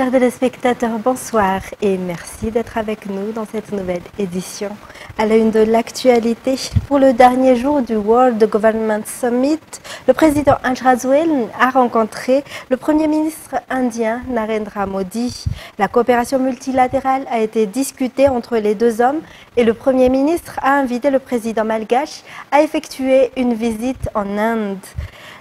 Chers téléspectateurs, bonsoir et merci d'être avec nous dans cette nouvelle édition. À la une de l'actualité, pour le dernier jour du World Government Summit, le président Ajrasoel a rencontré le Premier ministre indien Narendra Modi. La coopération multilatérale a été discutée entre les deux hommes et le Premier ministre a invité le président malgache à effectuer une visite en Inde.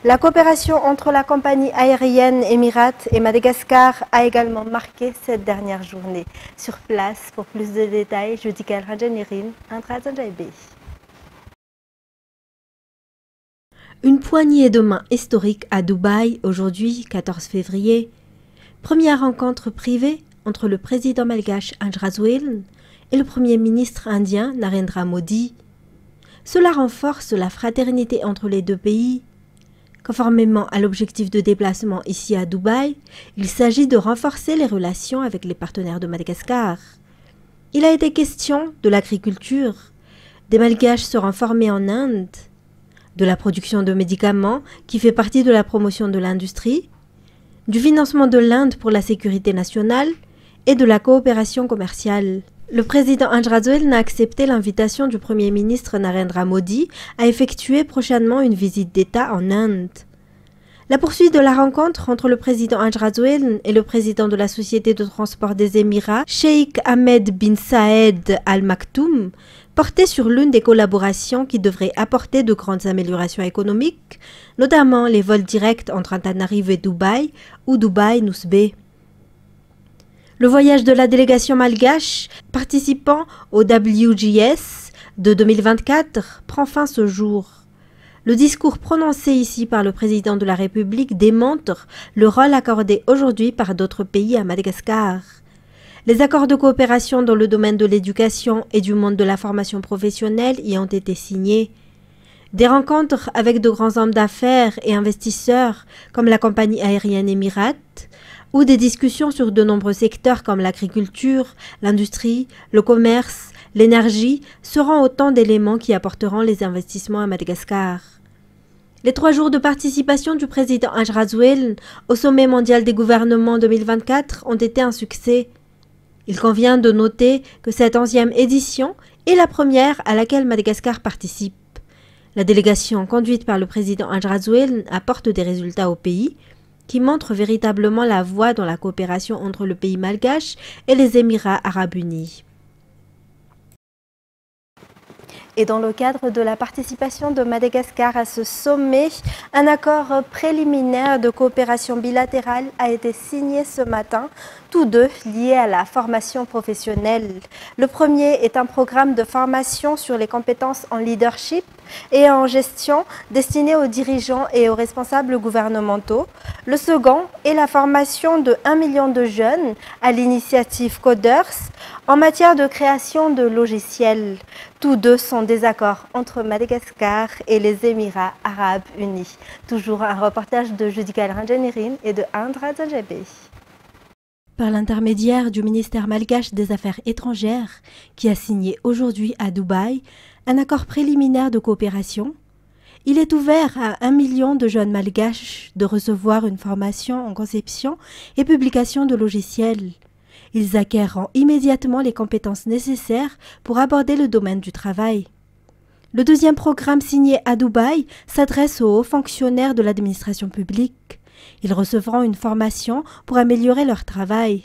La coopération entre la compagnie aérienne Émirats et Madagascar a également marqué cette dernière journée. Sur place, pour plus de détails, Judika Ranjanirin, Andra Zanjaibe. Une poignée de main historique à Dubaï, aujourd'hui 14 février. Première rencontre privée entre le président malgache Ajrasoel et le Premier ministre indien Narendra Modi. Cela renforce la fraternité entre les deux pays. Conformément à l'objectif de déplacement ici à Dubaï, il s'agit de renforcer les relations avec les partenaires de Madagascar. Il a été question de l'agriculture, des Malgaches seront formés en Inde, de la production de médicaments qui fait partie de la promotion de l'industrie, du financement de l'Inde pour la sécurité nationale et de la coopération commerciale. Le président Ajrasoel n'a accepté l'invitation du Premier ministre Narendra Modi à effectuer prochainement une visite d'État en Inde. La poursuite de la rencontre entre le président Ajrasoel et le président de la Société de transport des Émirats, Sheikh Ahmed bin Saed Al Maktoum, portait sur l'une des collaborations qui devrait apporter de grandes améliorations économiques, notamment les vols directs entre Antananarivo et Dubaï ou Dubaï-Nousbé. Le voyage de la délégation malgache participant au WGS de 2024 prend fin ce jour. Le discours prononcé ici par le président de la République démontre le rôle accordé aujourd'hui par d'autres pays à Madagascar. Les accords de coopération dans le domaine de l'éducation et du monde de la formation professionnelle y ont été signés. Des rencontres avec de grands hommes d'affaires et investisseurs comme la compagnie aérienne Émirats, ou des discussions sur de nombreux secteurs comme l'agriculture, l'industrie, le commerce, l'énergie seront autant d'éléments qui apporteront les investissements à Madagascar. Les 3 jours de participation du président Ajrasoel au sommet mondial des gouvernements 2024 ont été un succès. Il convient de noter que cette 11e édition est la première à laquelle Madagascar participe. La délégation conduite par le président Ajrasoel apporte des résultats au pays, qui montre véritablement la voie dans la coopération entre le pays malgache et les Émirats arabes unis. Et dans le cadre de la participation de Madagascar à ce sommet, un accord préliminaire de coopération bilatérale a été signé ce matin, tous deux liés à la formation professionnelle. Le premier est un programme de formation sur les compétences en leadership et en gestion destiné aux dirigeants et aux responsables gouvernementaux. Le second est la formation de 1 million de jeunes à l'initiative Coders en matière de création de logiciels. Tous deux sont des accords entre Madagascar et les Émirats arabes unis. Toujours un reportage de Judika Ranjanirin et de Andra Zanjaibe. Par l'intermédiaire du ministère malgache des Affaires étrangères, qui a signé aujourd'hui à Dubaï un accord préliminaire de coopération, il est ouvert à 1 million de jeunes malgaches de recevoir une formation en conception et publication de logiciels. Ils acquerront immédiatement les compétences nécessaires pour aborder le domaine du travail. Le deuxième programme signé à Dubaï s'adresse aux hauts fonctionnaires de l'administration publique. Ils recevront une formation pour améliorer leur travail.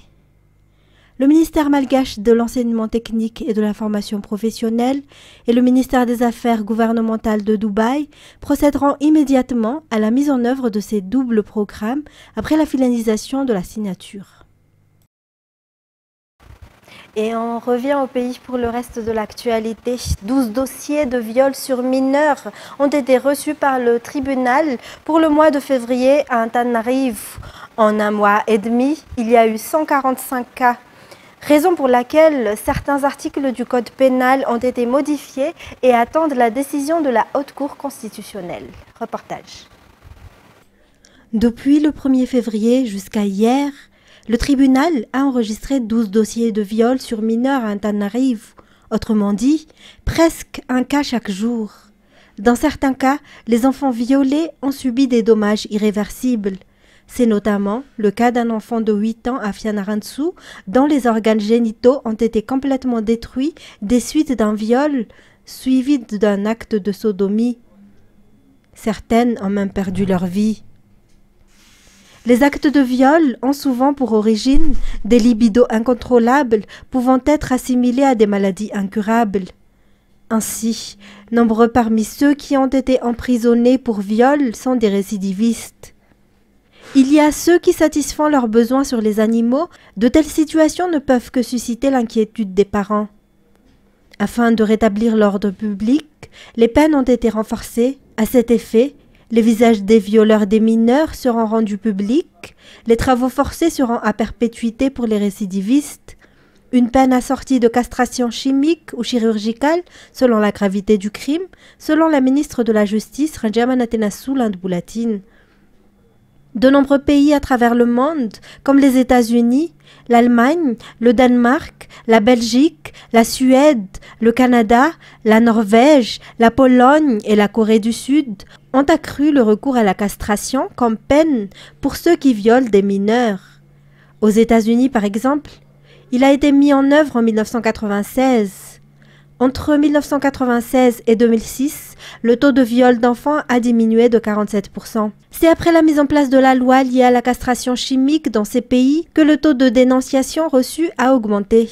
Le ministère malgache de l'enseignement technique et de la formation professionnelle et le ministère des Affaires gouvernementales de Dubaï procéderont immédiatement à la mise en œuvre de ces doubles programmes après la finalisation de la signature. Et on revient au pays pour le reste de l'actualité. 12 dossiers de viol sur mineurs ont été reçus par le tribunal pour le mois de février à Antananarivo. En un mois et demi, il y a eu 145 cas. Raison pour laquelle certains articles du Code pénal ont été modifiés et attendent la décision de la Haute Cour constitutionnelle. Reportage. Depuis le 1er février jusqu'à hier, le tribunal a enregistré 12 dossiers de viol sur mineurs à Antananarivo. Autrement dit, presque un cas chaque jour. Dans certains cas, les enfants violés ont subi des dommages irréversibles. C'est notamment le cas d'un enfant de 8 ans à Fianarantsoa dont les organes génitaux ont été complètement détruits des suites d'un viol suivi d'un acte de sodomie. Certaines ont même perdu leur vie. Les actes de viol ont souvent pour origine des libidos incontrôlables pouvant être assimilés à des maladies incurables. Ainsi, nombreux parmi ceux qui ont été emprisonnés pour viol sont des récidivistes. Il y a ceux qui satisfont leurs besoins sur les animaux, de telles situations ne peuvent que susciter l'inquiétude des parents. Afin de rétablir l'ordre public, les peines ont été renforcées. À cet effet, les visages des violeurs des mineurs seront rendus publics, les travaux forcés seront à perpétuité pour les récidivistes, une peine assortie de castration chimique ou chirurgicale selon la gravité du crime, selon la ministre de la Justice, Rajamanatenasu Landboulatine. De nombreux pays à travers le monde, comme les États-Unis, l'Allemagne, le Danemark, la Belgique, la Suède, le Canada, la Norvège, la Pologne et la Corée du Sud, ont accru le recours à la castration comme peine pour ceux qui violent des mineurs. Aux États-Unis, par exemple, il a été mis en œuvre en 1996. Entre 1996 et 2006, le taux de viol d'enfants a diminué de 47%. C'est après la mise en place de la loi liée à la castration chimique dans ces pays que le taux de dénonciation reçu a augmenté.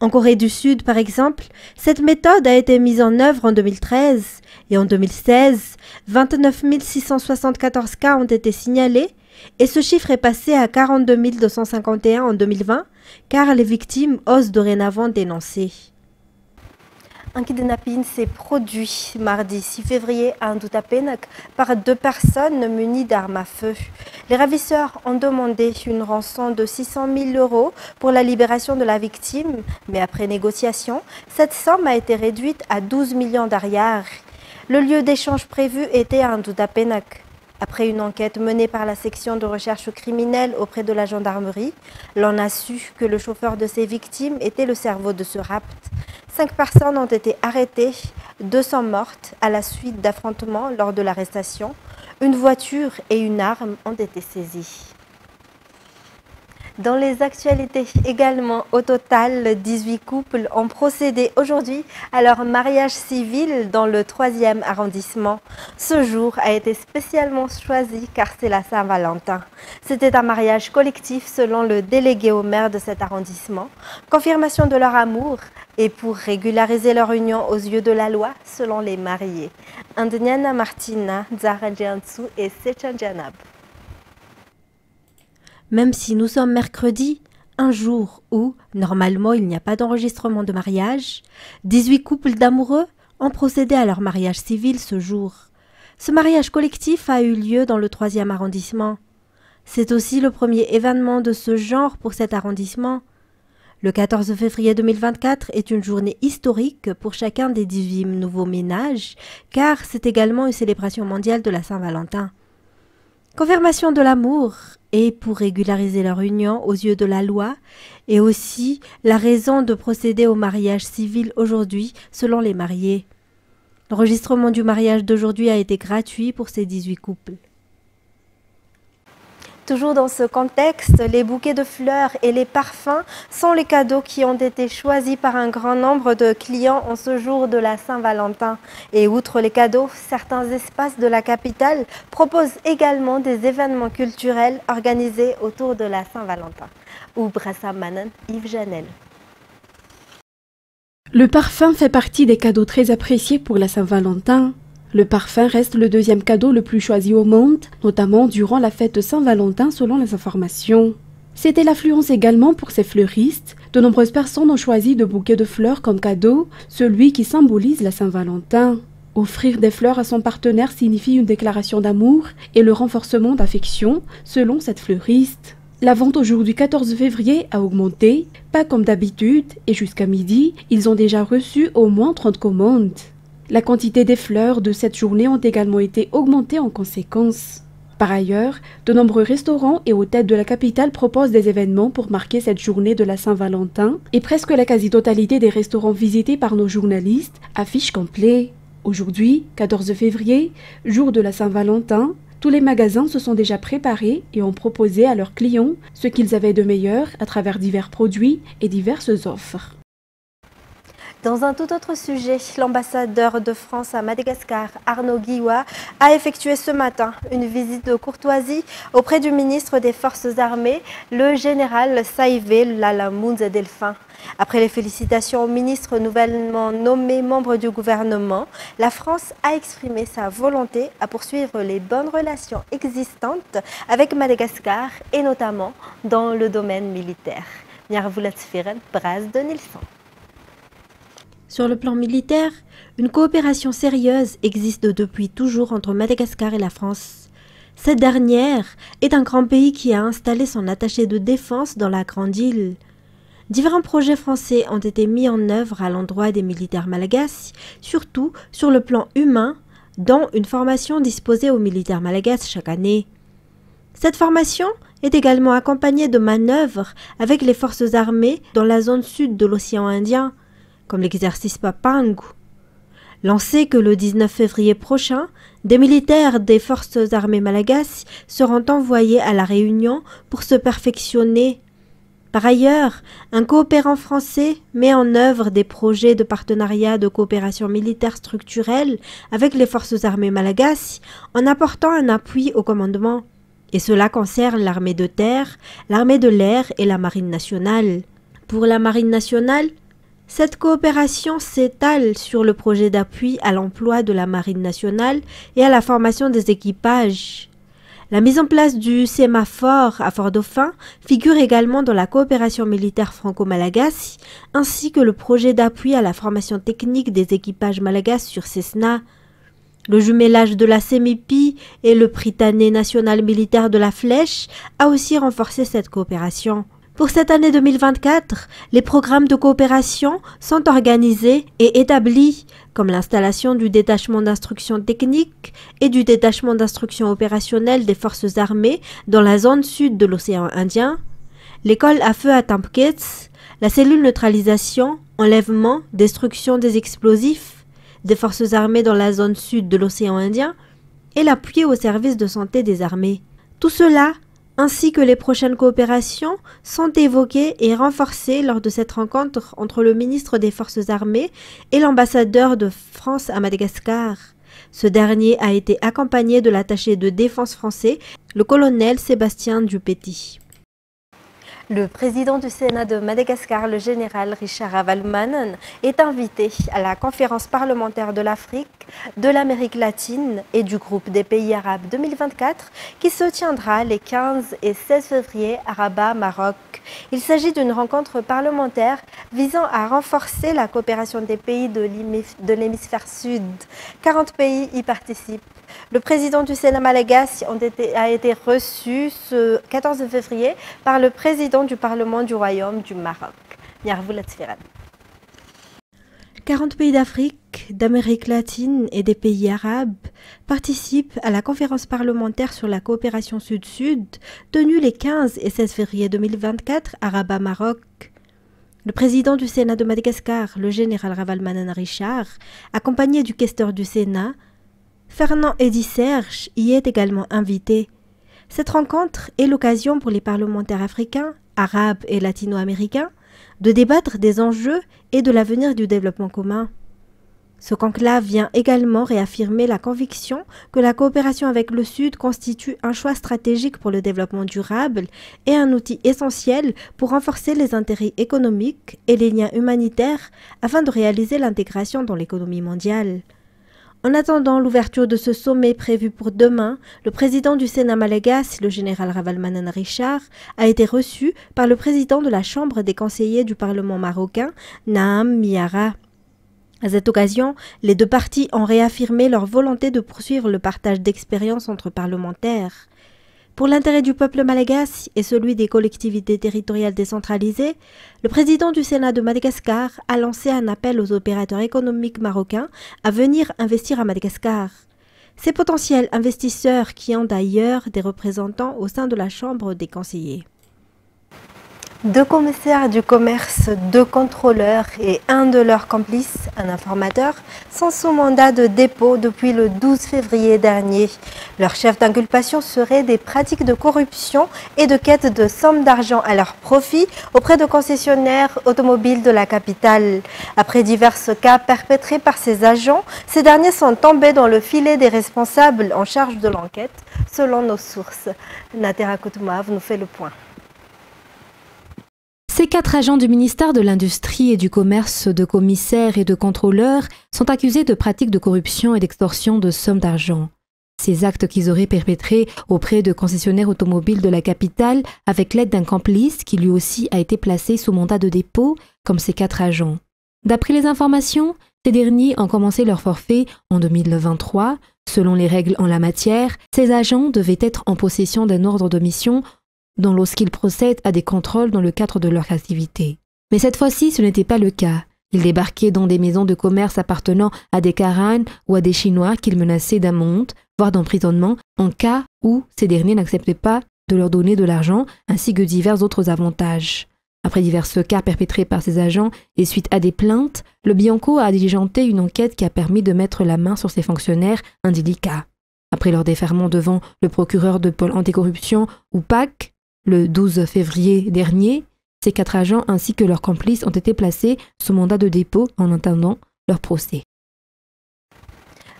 En Corée du Sud, par exemple, cette méthode a été mise en œuvre en 2013 et en 2016, 29 674 cas ont été signalés et ce chiffre est passé à 42 251 en 2020 car les victimes osent dorénavant dénoncer. Un kidnapping s'est produit mardi 6 février à Ndutapenak par 2 personnes munies d'armes à feu. Les ravisseurs ont demandé une rançon de 600 000 € pour la libération de la victime, mais après négociation, cette somme a été réduite à 12 millions d'ariars. Le lieu d'échange prévu était à Ndutapenak. Après une enquête menée par la section de recherche criminelle auprès de la gendarmerie, l'on a su que le chauffeur de ces victimes était le cerveau de ce rapt. 5 personnes ont été arrêtées, 2 sont mortes à la suite d'affrontements lors de l'arrestation. Une voiture et une arme ont été saisies. Dans les actualités également, au total, 18 couples ont procédé aujourd'hui à leur mariage civil dans le 3e arrondissement. Ce jour a été spécialement choisi car c'est la Saint-Valentin. C'était un mariage collectif selon le délégué au maire de cet arrondissement. Confirmation de leur amour et pour régulariser leur union aux yeux de la loi selon les mariés. Andniana Martina, Zahra-Jiansu et Sechanjanab. Même si nous sommes mercredi, un jour où, normalement, il n'y a pas d'enregistrement de mariage, 18 couples d'amoureux ont procédé à leur mariage civil ce jour. Ce mariage collectif a eu lieu dans le 3e arrondissement. C'est aussi le premier événement de ce genre pour cet arrondissement. Le 14 février 2024 est une journée historique pour chacun des 18 nouveaux ménages, car c'est également une célébration mondiale de la Saint-Valentin. Confirmation de l'amour et pour régulariser leur union aux yeux de la loi et aussi la raison de procéder au mariage civil aujourd'hui selon les mariés. L'enregistrement du mariage d'aujourd'hui a été gratuit pour ces 18 couples. Toujours dans ce contexte, les bouquets de fleurs et les parfums sont les cadeaux qui ont été choisis par un grand nombre de clients en ce jour de la Saint-Valentin. Et outre les cadeaux, certains espaces de la capitale proposent également des événements culturels organisés autour de la Saint-Valentin. Oubrassa Manan, Yves Janel. Le parfum fait partie des cadeaux très appréciés pour la Saint-Valentin. Le parfum reste le 2e cadeau le plus choisi au monde, notamment durant la fête de Saint-Valentin selon les informations. C'était l'affluence également pour ces fleuristes. De nombreuses personnes ont choisi de bouquets de fleurs comme cadeau, celui qui symbolise la Saint-Valentin. Offrir des fleurs à son partenaire signifie une déclaration d'amour et le renforcement d'affection, selon cette fleuriste. La vente aujourd'hui 14 février a augmenté, pas comme d'habitude, et jusqu'à midi, ils ont déjà reçu au moins 30 commandes. La quantité des fleurs de cette journée ont également été augmentées en conséquence. Par ailleurs, de nombreux restaurants et hôtels de la capitale proposent des événements pour marquer cette journée de la Saint-Valentin et presque la quasi-totalité des restaurants visités par nos journalistes affichent complet. Aujourd'hui, 14 février, jour de la Saint-Valentin, Tous les magasins se sont déjà préparés et ont proposé à leurs clients ce qu'ils avaient de meilleur à travers divers produits et diverses offres. Dans un tout autre sujet, l'ambassadeur de France à Madagascar, Arnaud Guiwa, a effectué ce matin une visite de courtoisie auprès du ministre des Forces armées, le général Saïvé Lalamounze Delphin. Après les félicitations au ministre nouvellement nommé membre du gouvernement, la France a exprimé sa volonté à poursuivre les bonnes relations existantes avec Madagascar et notamment dans le domaine militaire. Braz de Nilsson. Sur le plan militaire, une coopération sérieuse existe depuis toujours entre Madagascar et la France. Cette dernière est un grand pays qui a installé son attaché de défense dans la grande île. Différents projets français ont été mis en œuvre à l'endroit des militaires malagasy, surtout sur le plan humain, dont une formation disposée aux militaires malagasy chaque année. Cette formation est également accompagnée de manœuvres avec les forces armées dans la zone sud de l'océan Indien, comme l'exercice Papangu. Lancé que le 19 février prochain, des militaires des forces armées malagasy seront envoyés à La Réunion pour se perfectionner. Par ailleurs, un coopérant français met en œuvre des projets de partenariat de coopération militaire structurelle avec les forces armées malagasy en apportant un appui au commandement. Et cela concerne l'armée de terre, l'armée de l'air et la marine nationale. Pour la marine nationale, cette coopération s'étale sur le projet d'appui à l'emploi de la Marine nationale et à la formation des équipages. La mise en place du sémaphore à Fort-Dauphin figure également dans la coopération militaire franco-malagasy, ainsi que le projet d'appui à la formation technique des équipages malagasy sur Cessna. Le jumelage de la CEMIPI et le Prytanée national militaire de la Flèche a aussi renforcé cette coopération. Pour cette année 2024, les programmes de coopération sont organisés et établis, comme l'installation du détachement d'instruction technique et du détachement d'instruction opérationnelle des forces armées dans la zone sud de l'océan Indien, l'école à feu à Tampkets, la cellule neutralisation, enlèvement, destruction des explosifs des forces armées dans la zone sud de l'océan Indien et l'appui au service de santé des armées. Tout cela ainsi que les prochaines coopérations sont évoquées et renforcées lors de cette rencontre entre le ministre des Forces armées et l'ambassadeur de France à Madagascar. Ce dernier a été accompagné de l'attaché de défense français, le colonel Sébastien Dupetit. Le président du Sénat de Madagascar, le général Richard Ravalmanen, est invité à la conférence parlementaire de l'Afrique, de l'Amérique latine et du groupe des pays arabes 2024 qui se tiendra les 15 et 16 février à Rabat, Maroc. Il s'agit d'une rencontre parlementaire visant à renforcer la coopération des pays de l'hémisphère sud. 40 pays y participent. Le président du Sénat malagasy a été reçu ce 14 février par le président du Parlement du Royaume du Maroc. 40 pays d'Afrique, d'Amérique latine et des pays arabes participent à la conférence parlementaire sur la coopération sud-sud tenue les 15 et 16 février 2024 à Rabat, Maroc. Le président du Sénat de Madagascar, le général Ravalmanen Richard, accompagné du questeur du Sénat, Fernand Eddy Serge, y est également invité. Cette rencontre est l'occasion pour les parlementaires africains, arabes et latino-américains de débattre des enjeux et de l'avenir du développement commun. Ce conclave vient également réaffirmer la conviction que la coopération avec le Sud constitue un choix stratégique pour le développement durable et un outil essentiel pour renforcer les intérêts économiques et les liens humanitaires afin de réaliser l'intégration dans l'économie mondiale. En attendant l'ouverture de ce sommet prévu pour demain, le président du Sénat malagasy, le général Ravalmanen Richard, a été reçu par le président de la Chambre des conseillers du Parlement marocain, Naham Miara. À cette occasion, les deux parties ont réaffirmé leur volonté de poursuivre le partage d'expériences entre parlementaires. Pour l'intérêt du peuple malagasy et celui des collectivités territoriales décentralisées, le président du Sénat de Madagascar a lancé un appel aux opérateurs économiques marocains à venir investir à Madagascar. Ces potentiels investisseurs qui ont d'ailleurs des représentants au sein de la Chambre des conseillers. 2 commissaires du commerce, 2 contrôleurs et un de leurs complices, un informateur, sont sous mandat de dépôt depuis le 12 février dernier. Leur chef d'inculpation serait des pratiques de corruption et de quête de sommes d'argent à leur profit auprès de concessionnaires automobiles de la capitale. Après divers cas perpétrés par ces agents, ces derniers sont tombés dans le filet des responsables en charge de l'enquête, selon nos sources. Natera Koutoumave nous fait le point. Ces 4 agents du ministère de l'Industrie et du Commerce, de commissaires et de contrôleurs, sont accusés de pratiques de corruption et d'extorsion de sommes d'argent. Ces actes qu'ils auraient perpétrés auprès de concessionnaires automobiles de la capitale avec l'aide d'un complice qui lui aussi a été placé sous mandat de dépôt, comme ces 4 agents. D'après les informations, ces derniers ont commencé leur forfait en 2023. Selon les règles en la matière, ces agents devaient être en possession d'un ordre de mission dont lorsqu'ils procèdent à des contrôles dans le cadre de leur activité. Mais cette fois-ci, ce n'était pas le cas. Ils débarquaient dans des maisons de commerce appartenant à des Karen ou à des Chinois qu'ils menaçaient d'amende, voire d'emprisonnement, en cas où ces derniers n'acceptaient pas de leur donner de l'argent, ainsi que divers autres avantages. Après divers cas perpétrés par ces agents et suite à des plaintes, le Bianco a diligenté une enquête qui a permis de mettre la main sur ces fonctionnaires indélicats. Après leur déferment devant le procureur de pôle anticorruption ou PAC, le 12 février dernier, ces 4 agents ainsi que leurs complices ont été placés sous mandat de dépôt en attendant leur procès.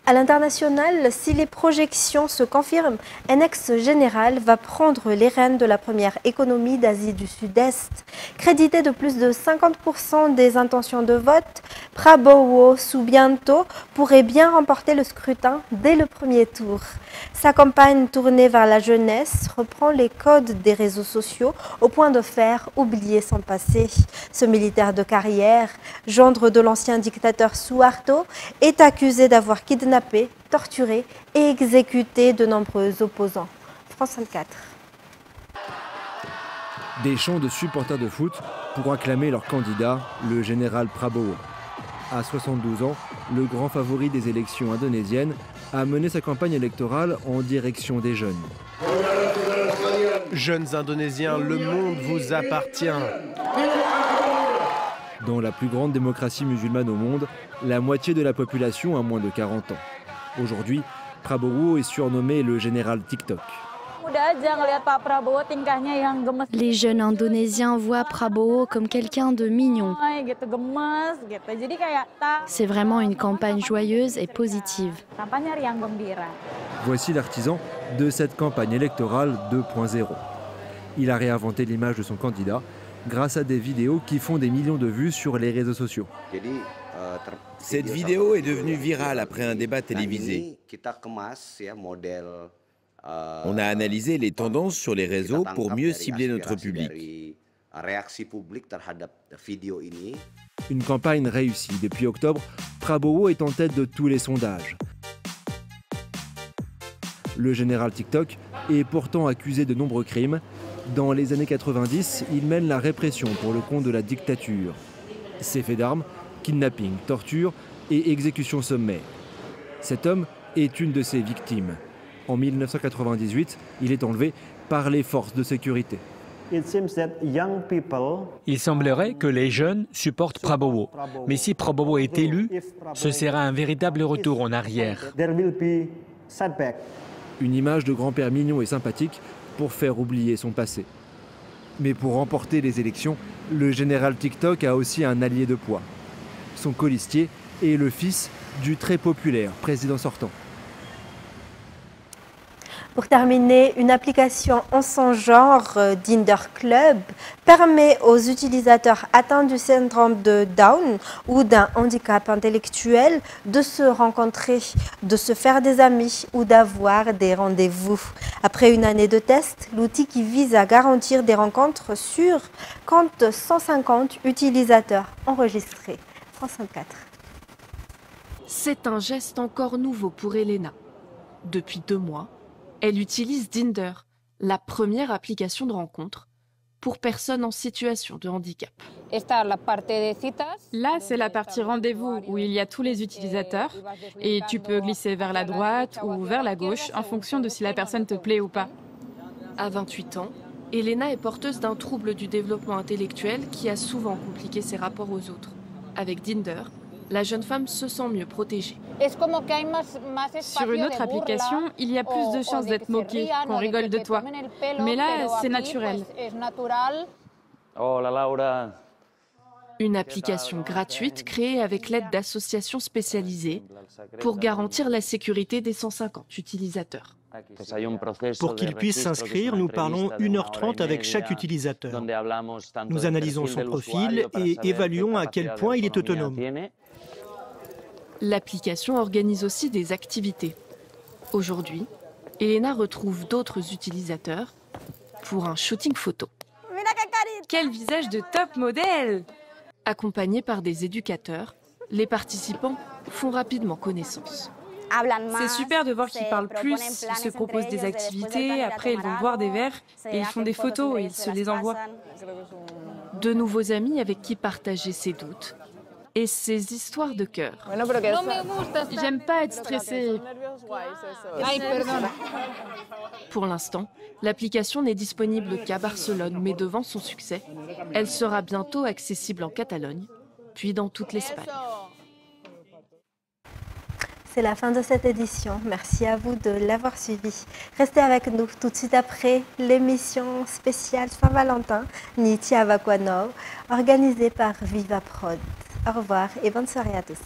À l'international, si les projections se confirment, un ex-général va prendre les rênes de la première économie d'Asie du Sud-Est. Crédité de plus de 50% des intentions de vote, Prabowo Subianto pourrait bien remporter le scrutin dès le premier tour. Sa campagne tournée vers la jeunesse reprend les codes des réseaux sociaux au point de faire oublier son passé. Ce militaire de carrière, gendre de l'ancien dictateur Suharto, est accusé d'avoir kidnappé, torturé et exécuté de nombreux opposants. France 24. Des chants de supporters de foot pour acclamer leur candidat, le général Prabowo. À 72 ans, le grand favori des élections indonésiennes a mené sa campagne électorale en direction des jeunes. Jeunes Indonésiens, le monde vous appartient. Dans la plus grande démocratie musulmane au monde, la moitié de la population a moins de 40 ans. Aujourd'hui, Prabowo est surnommé le général TikTok. Les jeunes Indonésiens voient Prabowo comme quelqu'un de mignon. C'est vraiment une campagne joyeuse et positive. Voici l'artisan de cette campagne électorale 2.0. Il a réinventé l'image de son candidat grâce à des vidéos qui font des millions de vues sur les réseaux sociaux. Cette vidéo est devenue virale après un débat télévisé. On a analysé les tendances sur les réseaux pour mieux cibler notre public. Une campagne réussie. Depuis octobre, Prabowo est en tête de tous les sondages. Le général TikTok est pourtant accusé de nombreux crimes. Dans les années 90, il mène la répression pour le compte de la dictature. Ces faits d'armes, kidnapping, torture et exécution sommaire. Cet homme est une de ses victimes. En 1998, il est enlevé par les forces de sécurité. Il semblerait que les jeunes supportent Prabowo. Mais si Prabowo est élu, ce sera un véritable retour en arrière. Une image de grand-père mignon et sympathique pour faire oublier son passé. Mais pour remporter les élections, le général TikTok a aussi un allié de poids. Son colistier est le fils du très populaire président sortant. Pour terminer, une application en son genre, Tinder Club, permet aux utilisateurs atteints du syndrome de Down ou d'un handicap intellectuel de se rencontrer, de se faire des amis ou d'avoir des rendez-vous. Après une année de test, l'outil qui vise à garantir des rencontres sûres compte 150 utilisateurs enregistrés. France 24. C'est un geste encore nouveau pour Elena. Depuis 2 mois, elle utilise Tinder, la première application de rencontre pour personnes en situation de handicap. Là, c'est la partie rendez-vous où il y a tous les utilisateurs et tu peux glisser vers la droite ou vers la gauche en fonction de si la personne te plaît ou pas. À 28 ans, Elena est porteuse d'un trouble du développement intellectuel qui a souvent compliqué ses rapports aux autres. Avec Tinder, la jeune femme se sent mieux protégée. Sur une autre application, il y a plus de chances d'être moqué, qu'on rigole de toi. Mais là, c'est naturel. Une application gratuite créée avec l'aide d'associations spécialisées pour garantir la sécurité des 150 utilisateurs. Pour qu'ils puissent s'inscrire, nous parlons 1h30 avec chaque utilisateur. Nous analysons son profil et évaluons à quel point il est autonome. L'application organise aussi des activités. Aujourd'hui, Elena retrouve d'autres utilisateurs pour un shooting photo. Quel visage de top modèle! Accompagnés par des éducateurs, les participants font rapidement connaissance. C'est super de voir qu'ils parlent plus, ils se proposent des activités, après ils vont boire des verres et ils font des photos et ils se les envoient. De nouveaux amis avec qui partager ses doutes et ses histoires de cœur. J'aime pas être stressée. Pour l'instant, l'application n'est disponible qu'à Barcelone, mais devant son succès, elle sera bientôt accessible en Catalogne, puis dans toute l'Espagne. C'est la fin de cette édition. Merci à vous de l'avoir suivi. Restez avec nous tout de suite après l'émission spéciale Saint-Valentin, Niti Avaquano, organisée par Viva Prod. Au revoir et bonne soirée à tous.